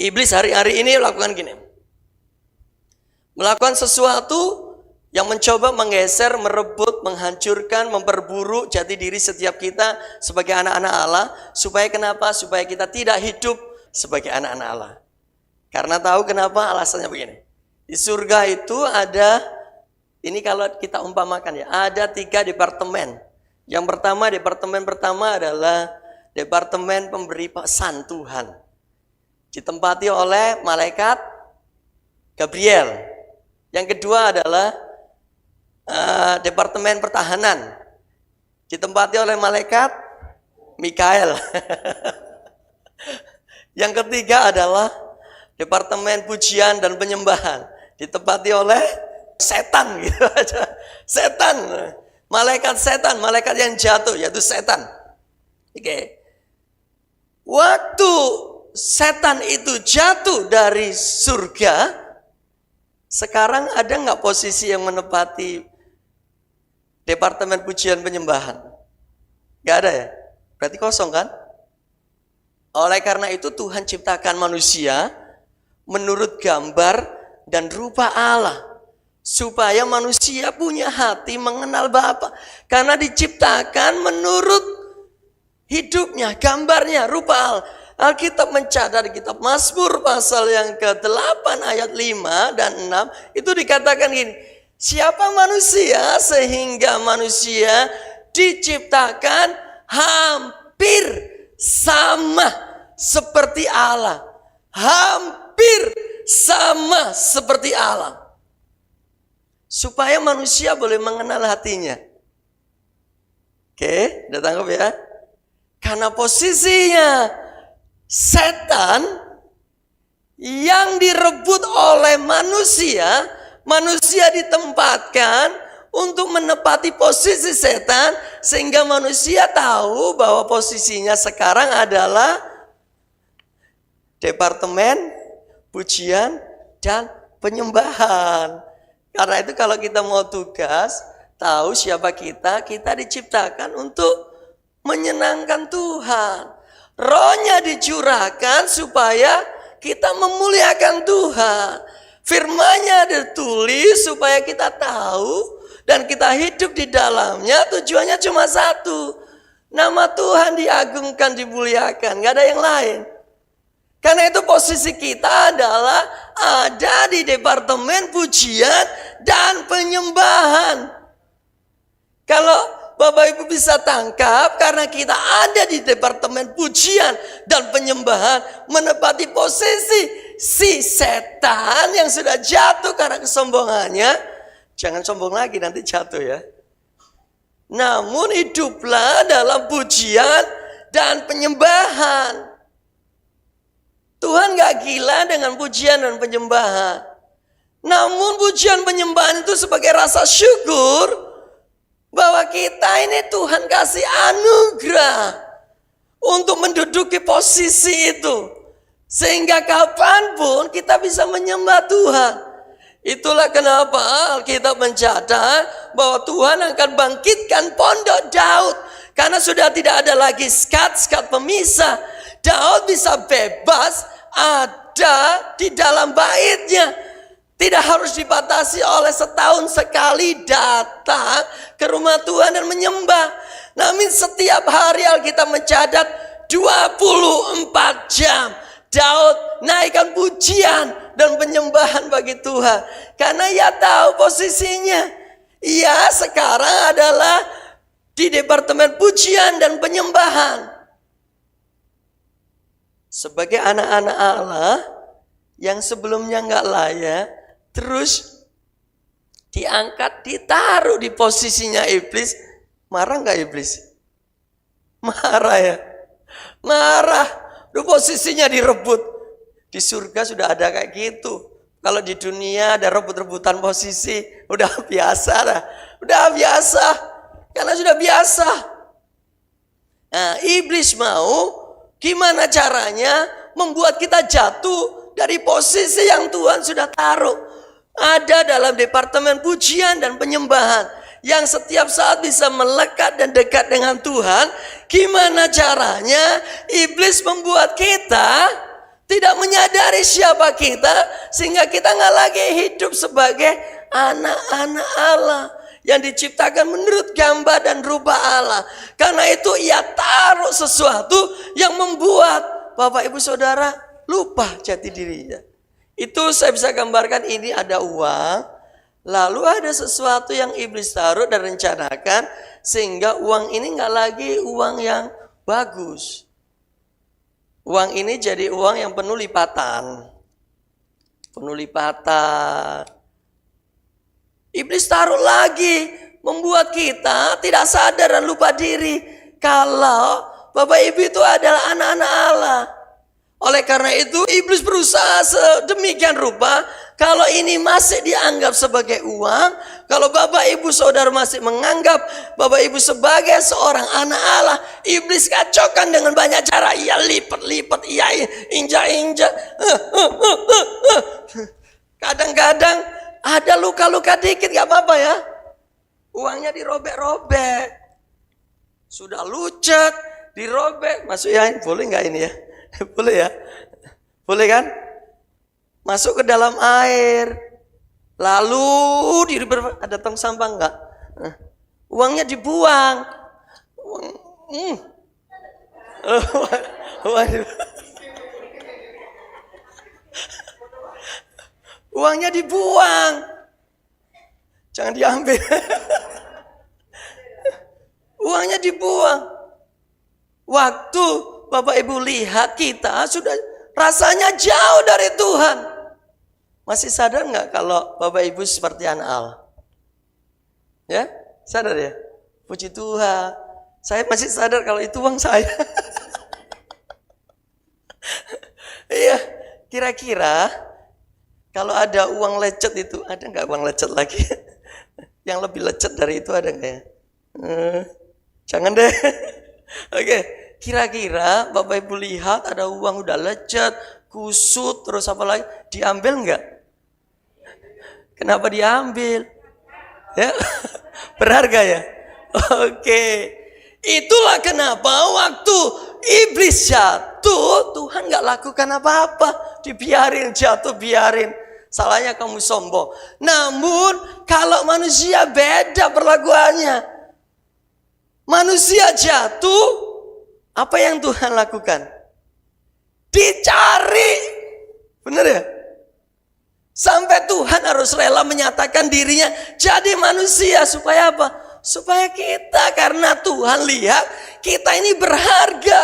Iblis hari-hari ini melakukan gini. Melakukan sesuatu yang mencoba menggeser, merebut, menghancurkan, memperburuk jati diri setiap kita sebagai anak-anak Allah. Supaya kenapa? Supaya kita tidak hidup sebagai anak-anak Allah. Karena tahu kenapa? Alasannya begini. Di surga itu ada, ini kalau kita umpamakan ya, ada 3 departemen. Yang pertama, departemen pertama adalah departemen pemberi pesan Tuhan. Ditempati oleh malaikat Gabriel. Yang kedua adalah departemen pertahanan. Ditempati oleh malaikat Mikael. Yang ketiga adalah departemen pujian dan penyembahan. Ditempati oleh setan gitu aja. Setan. Malaikat setan, malaikat yang jatuh yaitu setan. Oke. Waktu setan itu jatuh dari surga, sekarang ada nggak posisi yang menepati departemen pujian penyembahan? Nggak ada ya? Berarti kosong kan? Oleh karena itu Tuhan ciptakan manusia menurut gambar dan rupa Allah. Supaya manusia punya hati mengenal Bapa. Karena diciptakan menurut hidupnya, gambarnya, rupa Allah. Alkitab mencatat di kitab Mazmur pasal yang ke-8 ayat 5 dan 6 itu dikatakan gini, siapa manusia sehingga manusia diciptakan hampir sama seperti Allah. Hampir sama seperti Allah. Supaya manusia boleh mengenal hatinya. Oke, udah tangkap ya? Karena posisinya setan yang direbut oleh manusia, manusia ditempatkan untuk menepati posisi setan sehingga manusia tahu bahwa posisinya sekarang adalah departemen pujian dan penyembahan. Karena itu kalau kita mau tugas, tahu siapa kita diciptakan untuk menyenangkan Tuhan. Rohnya dicurahkan supaya kita memuliakan Tuhan. Firman-Nya ditulis supaya kita tahu dan kita hidup di dalamnya. Tujuannya cuma satu. Nama Tuhan diagungkan, dimuliakan. Gak ada yang lain. Karena itu posisi kita adalah ada di departemen pujian dan penyembahan. Kalau Bapak Ibu bisa tangkap, karena kita ada di departemen pujian dan penyembahan, menepati posisi si setan yang sudah jatuh karena kesombongannya. Jangan sombong lagi, nanti jatuh ya. Namun hiduplah dalam pujian dan penyembahan. Tuhan gak gila dengan pujian dan penyembahan. Namun pujian penyembahan itu sebagai rasa syukur bahwa kita ini Tuhan kasih anugerah untuk menduduki posisi itu. Sehingga kapanpun kita bisa menyembah Tuhan. Itulah kenapa Alkitab mencatat bahwa Tuhan akan bangkitkan pondok Daud. Karena sudah tidak ada lagi sekat pemisah. Daud bisa bebas ada di dalam baitnya. Tidak harus dibatasi oleh setahun sekali datang ke rumah Tuhan dan menyembah. Namun setiap hari Alkitab mencatat 24 jam. Daud naikkan pujian dan penyembahan bagi Tuhan. Karena ia tahu posisinya. Ia sekarang adalah di departemen pujian dan penyembahan. Sebagai anak-anak Allah yang sebelumnya gak layak, terus diangkat, ditaruh di posisinya iblis. Marah gak iblis? Marah ya? Marah. Posisinya direbut. Di surga sudah ada kayak gitu. Kalau di dunia ada rebut-rebutan posisi, udah biasa dah. Udah biasa. Karena sudah biasa. Nah, iblis mau gimana caranya membuat kita jatuh dari posisi yang Tuhan sudah taruh. Ada dalam departemen pujian dan penyembahan yang setiap saat bisa melekat dan dekat dengan Tuhan. Gimana caranya iblis membuat kita Tidak menyadari siapa kita, sehingga kita nggak lagi hidup sebagai anak-anak Allah yang diciptakan menurut gambar dan rupa Allah. Karena itu ia taruh sesuatu yang membuat Bapak Ibu Saudara lupa jati dirinya. Itu saya bisa gambarkan, ini ada uang, lalu ada sesuatu yang iblis taruh dan rencanakan, sehingga uang ini nggak lagi uang yang bagus. Uang ini jadi uang yang penuh lipatan. Penuh lipatan. Iblis taruh lagi, membuat kita tidak sadar dan lupa diri kalau Bapak Ibu itu adalah anak-anak Allah. Oleh karena itu iblis berusaha sedemikian rupa, kalau ini masih dianggap sebagai uang, kalau Bapak Ibu Saudara masih menganggap Bapak Ibu sebagai seorang anak Allah, iblis kacaukan dengan banyak cara. Ia lipat-lipat, ia injak-injak. Kadang-kadang ada luka-luka dikit, gak apa-apa ya. Uangnya dirobek-robek. Sudah lucet, dirobek. Masuk ya, boleh gak ini ya? Boleh ya? Boleh kan? Masuk ke dalam air. Lalu ada tong sampah enggak? Uangnya dibuang. Uangnya dibuang. Jangan diambil. Uangnya dibuang. Waktu Bapak Ibu lihat kita sudah rasanya jauh dari Tuhan. Masih sadar nggak kalau Bapak Ibu seperti anak Allah? Ya, sadar ya? Puji Tuhan. Saya masih sadar kalau itu uang saya. Iya, kira-kira kalau ada uang lecet itu, ada nggak uang lecet lagi? Yang lebih lecet dari itu ada nggak ya? Jangan deh. Oke. Kira-kira Bapak Ibu lihat ada uang udah lecet, kusut, terus apa lagi? Diambil enggak? Kenapa diambil? Ya, berharga ya? Oke. Itulah kenapa waktu iblis jatuh, Tuhan enggak lakukan apa-apa. Dibiarin jatuh, biarin. Salahnya kamu sombong. Namun kalau manusia beda perlakuannya. Manusia jatuh, apa yang Tuhan lakukan? Dicari. Benar ya? Sampai Tuhan harus rela menyatakan dirinya jadi manusia. Supaya apa? Supaya kita, karena Tuhan lihat kita ini berharga.